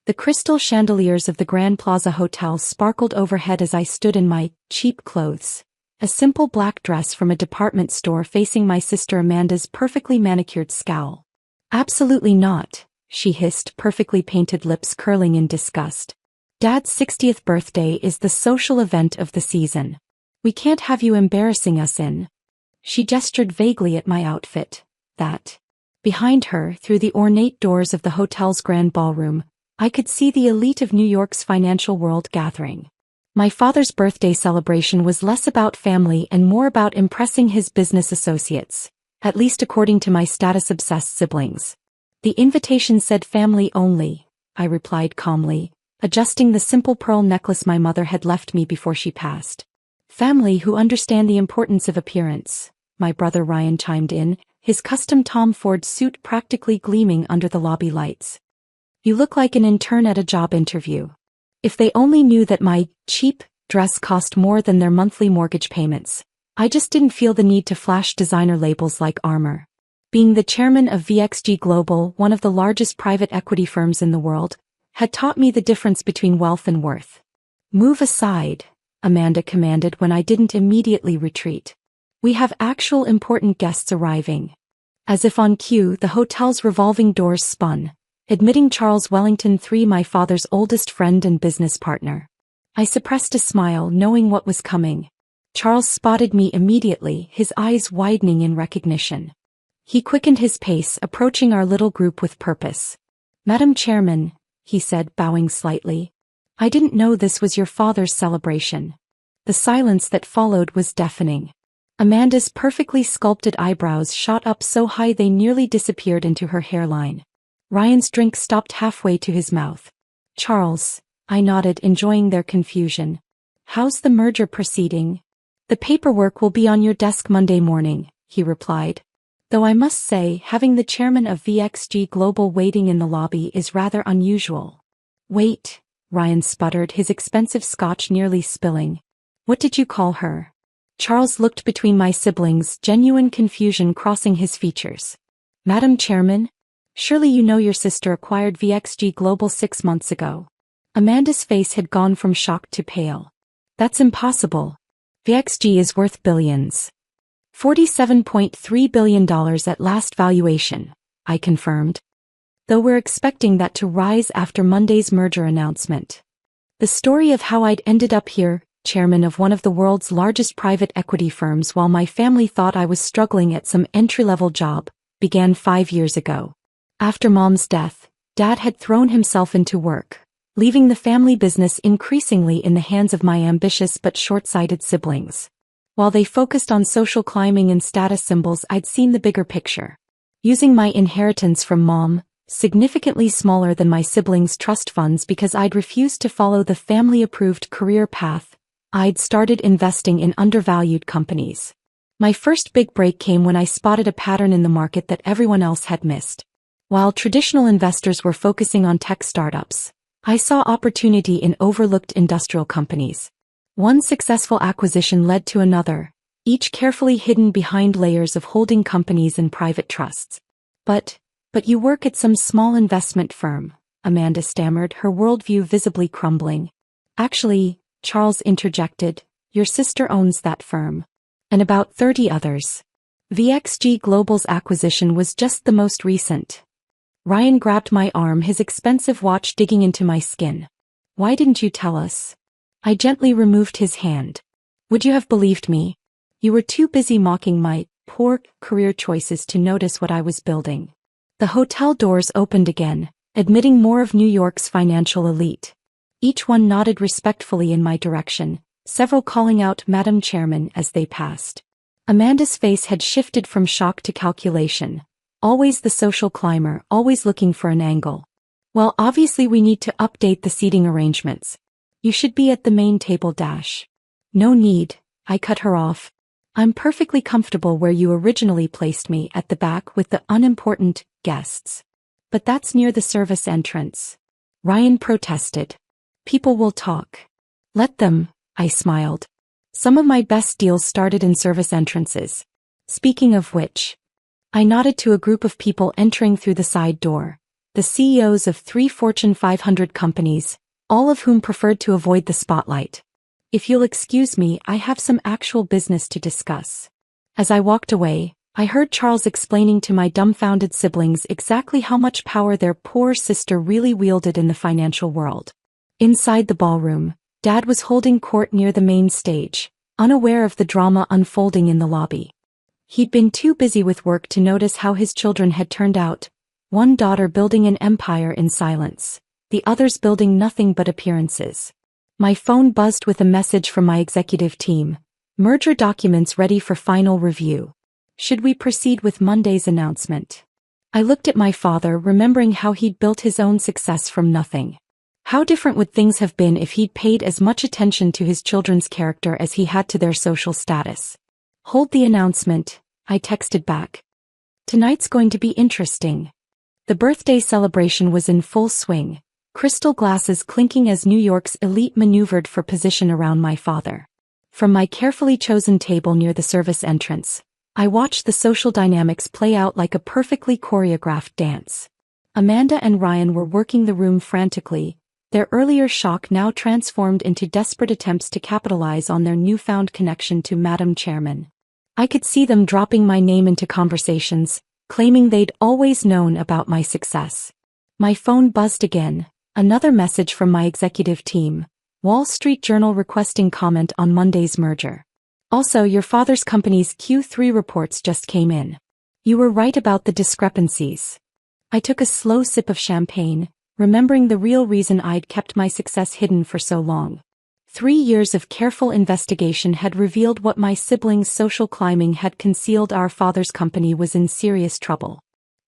The crystal chandeliers of the Grand Plaza Hotel sparkled overhead as I stood in my cheap clothes. A simple black dress from a department store facing my sister Amanda's perfectly manicured scowl. Absolutely not, she hissed, perfectly painted lips curling in disgust. Dad's 60th birthday is the social event of the season. We can't have you embarrassing us in. She gestured vaguely at my outfit. That. Behind her, through the ornate doors of the hotel's grand ballroom, I could see the elite of New York's financial world gathering. My father's birthday celebration was less about family and more about impressing his business associates, at least according to my status-obsessed siblings. The invitation said family only, I replied calmly, adjusting the simple pearl necklace my mother had left me before she passed. Family who understand the importance of appearance, my brother Ryan chimed in, his custom Tom Ford suit practically gleaming under the lobby lights. You look like an intern at a job interview. If they only knew that my cheap dress cost more than their monthly mortgage payments. I just didn't feel the need to flash designer labels like armor. Being the chairman of VXG Global, one of the largest private equity firms in the world, had taught me the difference between wealth and worth. Move aside, Amanda commanded when I didn't immediately retreat. We have actual important guests arriving. As if on cue, the hotel's revolving doors spun, admitting Charles Wellington III, my father's oldest friend and business partner. I suppressed a smile, knowing what was coming. Charles spotted me immediately, his eyes widening in recognition. He quickened his pace, approaching our little group with purpose. Madam Chairman, he said, bowing slightly. I didn't know this was your father's celebration. The silence that followed was deafening. Amanda's perfectly sculpted eyebrows shot up so high they nearly disappeared into her hairline. Ryan's drink stopped halfway to his mouth. Charles, I nodded, enjoying their confusion. How's the merger proceeding? The paperwork will be on your desk Monday morning, he replied. Though I must say, having the chairman of VXG Global waiting in the lobby is rather unusual. Wait, Ryan sputtered, his expensive scotch nearly spilling. What did you call her? Charles looked between my siblings, genuine confusion crossing his features. Madam Chairman? Surely you know your sister acquired VXG Global 6 months ago. Amanda's face had gone from shock to pale. That's impossible. VXG is worth billions. $47.3 billion at last valuation, I confirmed. Though we're expecting that to rise after Monday's merger announcement. The story of how I'd ended up here, chairman of one of the world's largest private equity firms while my family thought I was struggling at some entry-level job, began 5 years ago. After Mom's death, Dad had thrown himself into work, leaving the family business increasingly in the hands of my ambitious but short-sighted siblings. While they focused on social climbing and status symbols, I'd seen the bigger picture. Using my inheritance from Mom, significantly smaller than my siblings' trust funds because I'd refused to follow the family-approved career path, I'd started investing in undervalued companies. My first big break came when I spotted a pattern in the market that everyone else had missed. While traditional investors were focusing on tech startups, I saw opportunity in overlooked industrial companies. One successful acquisition led to another, each carefully hidden behind layers of holding companies and private trusts. But you work at some small investment firm, Amanda stammered, her worldview visibly crumbling. Actually, Charles interjected, your sister owns that firm. And about 30 others. VXG Global's acquisition was just the most recent. Ryan grabbed my arm, his expensive watch digging into my skin. Why didn't you tell us? I gently removed his hand. Would you have believed me? You were too busy mocking my poor career choices to notice what I was building. The hotel doors opened again, admitting more of New York's financial elite. Each one nodded respectfully in my direction, several calling out Madam Chairman as they passed. Amanda's face had shifted from shock to calculation. Always the social climber, always looking for an angle. Well, obviously we need to update the seating arrangements. You should be at the main table dash. No need, I cut her off. I'm perfectly comfortable where you originally placed me, at the back with the unimportant guests. But that's near the service entrance. Ryan protested. People will talk. Let them, I smiled. Some of my best deals started in service entrances. Speaking of which, I nodded to a group of people entering through the side door. the CEOs of 3 Fortune 500 companies, all of whom preferred to avoid the spotlight. If you'll excuse me, I have some actual business to discuss. As I walked away, I heard Charles explaining to my dumbfounded siblings exactly how much power their poor sister really wielded in the financial world. Inside the ballroom, Dad was holding court near the main stage, unaware of the drama unfolding in the lobby. He'd been too busy with work to notice how his children had turned out, one daughter building an empire in silence, the others building nothing but appearances. My phone buzzed with a message from my executive team. Merger documents ready for final review. Should we proceed with Monday's announcement? I looked at my father, remembering how he'd built his own success from nothing. How different would things have been if he'd paid as much attention to his children's character as he had to their social status? Hold the announcement, I texted back. Tonight's going to be interesting. The birthday celebration was in full swing, crystal glasses clinking as New York's elite maneuvered for position around my father. From my carefully chosen table near the service entrance, I watched the social dynamics play out like a perfectly choreographed dance. Amanda and Ryan were working the room frantically, their earlier shock now transformed into desperate attempts to capitalize on their newfound connection to Madam Chairman. I could see them dropping my name into conversations, claiming they'd always known about my success. My phone buzzed again, another message from my executive team. Wall Street Journal requesting comment on Monday's merger. Also, your father's company's Q3 reports just came in. You were right about the discrepancies. I took a slow sip of champagne, remembering the real reason I'd kept my success hidden for so long. 3 years of careful investigation had revealed what my siblings' social climbing had concealed. Our father's company was in serious trouble.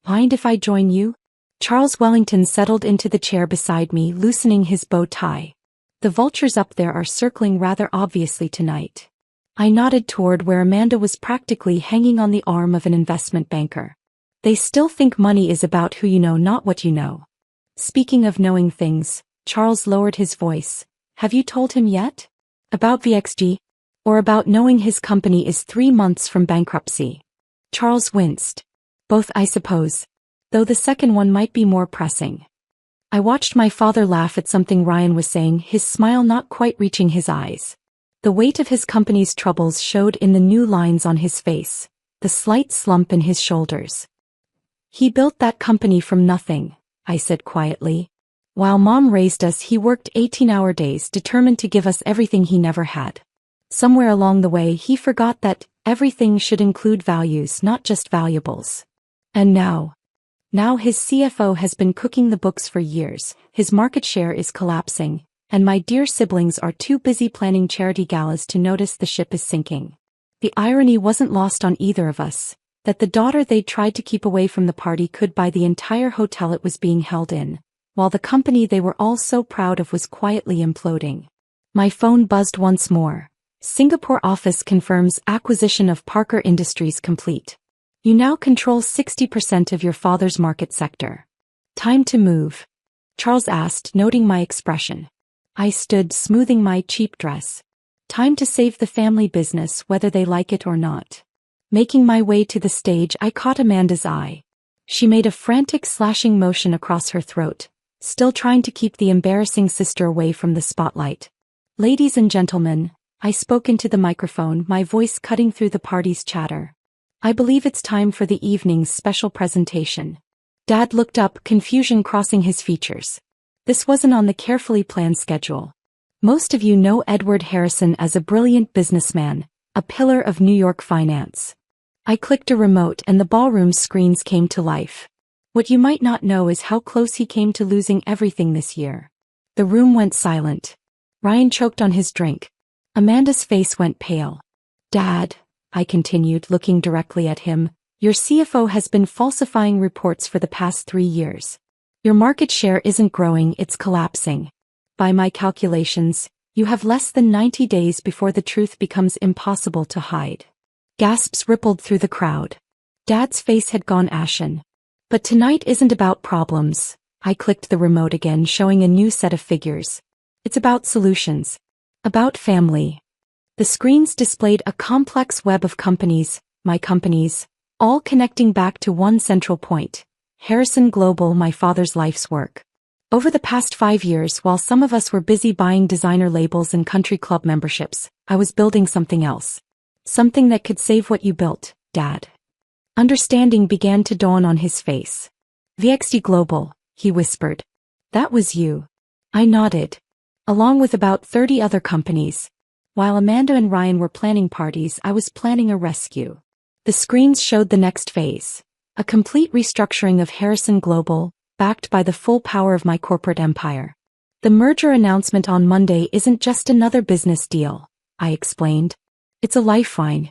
Mind if I join you? Charles Wellington settled into the chair beside me, loosening his bow tie. The vultures up there are circling rather obviously tonight. I nodded toward where Amanda was practically hanging on the arm of an investment banker. They still think money is about who you know, not what you know. Speaking of knowing things, Charles lowered his voice. Have you told him yet? About VXG? Or about knowing his company is 3 months from bankruptcy? Charles winced. Both, I suppose. Though the second one might be more pressing. I watched my father laugh at something Ryan was saying, his smile not quite reaching his eyes. The weight of his company's troubles showed in the new lines on his face, the slight slump in his shoulders. He built that company from nothing, I said quietly. While Mom raised us, he worked 18-hour days, determined to give us everything he never had. Somewhere along the way, he forgot that everything should include values, not just valuables. And now his CFO has been cooking the books for years, his market share is collapsing, and my dear siblings are too busy planning charity galas to notice the ship is sinking. The irony wasn't lost on either of us, that the daughter they'd tried to keep away from the party could buy the entire hotel it was being held in, while the company they were all so proud of was quietly imploding. My phone buzzed once more. Singapore office confirms acquisition of Parker Industries complete. You now control 60% of your father's market sector. Time to move? Charles asked, noting my expression. I stood, smoothing my cheap dress. Time to save the family business, whether they like it or not. Making my way to the stage, I caught Amanda's eye. She made a frantic slashing motion across her throat, still trying to keep the embarrassing sister away from the spotlight. Ladies and gentlemen, I spoke into the microphone, my voice cutting through the party's chatter. I believe it's time for the evening's special presentation. Dad looked up, confusion crossing his features. This wasn't on the carefully planned schedule. Most of you know Edward Harrison as a brilliant businessman, a pillar of New York finance. I clicked a remote and the ballroom's screens came to life. What you might not know is how close he came to losing everything this year. The room went silent. Ryan choked on his drink. Amanda's face went pale. Dad, I continued, looking directly at him, your CFO has been falsifying reports for the past 3 years. Your market share isn't growing, it's collapsing. By my calculations, you have less than 90 days before the truth becomes impossible to hide. Gasps rippled through the crowd. Dad's face had gone ashen. But tonight isn't about problems. I clicked the remote again, showing a new set of figures. It's about solutions. About family. The screens displayed a complex web of companies, my companies, all connecting back to one central point. Harrison Global, my father's life's work. Over the past 5 years, while some of us were busy buying designer labels and country club memberships, I was building something else. Something that could save what you built, Dad. Understanding began to dawn on his face. VXD Global, he whispered. That was you. I nodded. Along with about 30 other companies. While Amanda and Ryan were planning parties, I was planning a rescue. The screens showed the next phase. A complete restructuring of Harrison Global, backed by the full power of my corporate empire. The merger announcement on Monday isn't just another business deal, I explained. It's a lifeline.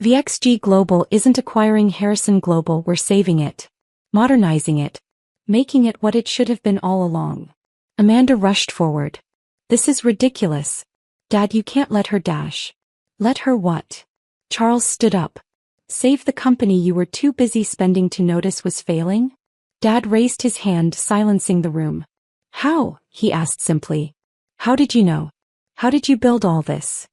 VXG Global isn't acquiring Harrison Global, we're saving it. Modernizing it. Making it what it should have been all along. Amanda rushed forward. This is ridiculous. Dad, you can't let her dash. Let her what? Charles stood up. Save the company you were too busy spending to notice was failing? Dad raised his hand, silencing the room. How? He asked simply. How did you know? How did you build all this?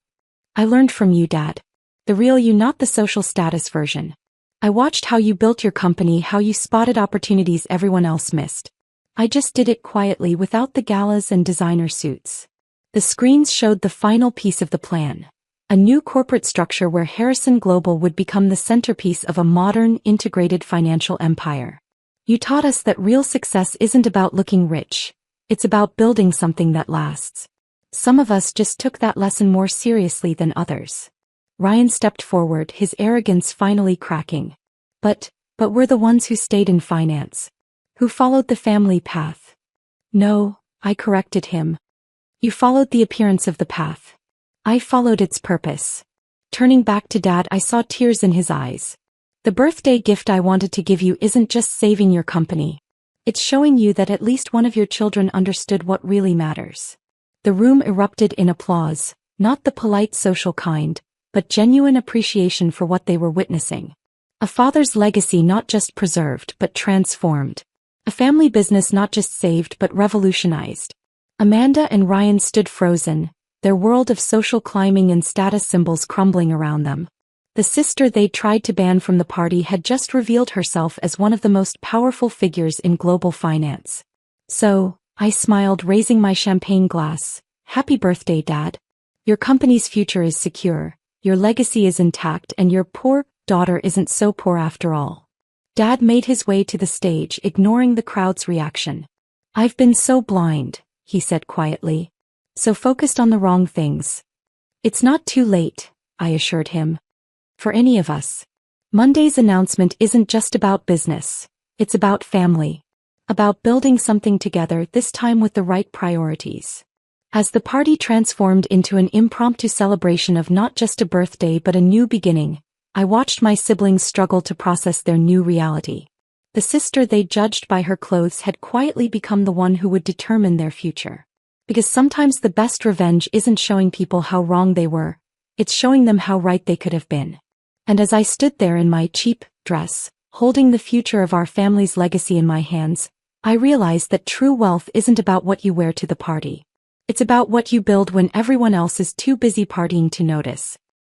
I learned from you, Dad. The real you, not the social status version. I watched how you built your company, how you spotted opportunities everyone else missed. I just did it quietly without the galas and designer suits. The screens showed the final piece of the plan. A new corporate structure where Harrison Global would become the centerpiece of a modern, integrated financial empire. You taught us that real success isn't about looking rich. It's about building something that lasts. Some of us just took that lesson more seriously than others. Ryan stepped forward, his arrogance finally cracking. But we're the ones who stayed in finance. Who followed the family path. No, I corrected him. You followed the appearance of the path. I followed its purpose. Turning back to Dad, I saw tears in his eyes. The birthday gift I wanted to give you isn't just saving your company. It's showing you that at least one of your children understood what really matters. The room erupted in applause, not the polite social kind, but genuine appreciation for what they were witnessing. A father's legacy not just preserved but transformed. A family business not just saved but revolutionized. Amanda and Ryan stood frozen, their world of social climbing and status symbols crumbling around them. The sister they tried to ban from the party had just revealed herself as one of the most powerful figures in global finance. So, I smiled, raising my champagne glass. Happy birthday, Dad. Your company's future is secure, your legacy is intact, and your poor daughter isn't so poor after all. Dad made his way to the stage, ignoring the crowd's reaction. I've been so blind, he said quietly. So focused on the wrong things. It's not too late, I assured him. For any of us. Monday's announcement isn't just about business. It's about family. About building something together, this time with the right priorities. As the party transformed into an impromptu celebration of not just a birthday but a new beginning, I watched my siblings struggle to process their new reality. The sister they judged by her clothes had quietly become the one who would determine their future. Because sometimes the best revenge isn't showing people how wrong they were, it's showing them how right they could have been. And as I stood there in my cheap dress, holding the future of our family's legacy in my hands, I realized that true wealth isn't about what you wear to the party. It's about what you build when everyone else is too busy partying to notice.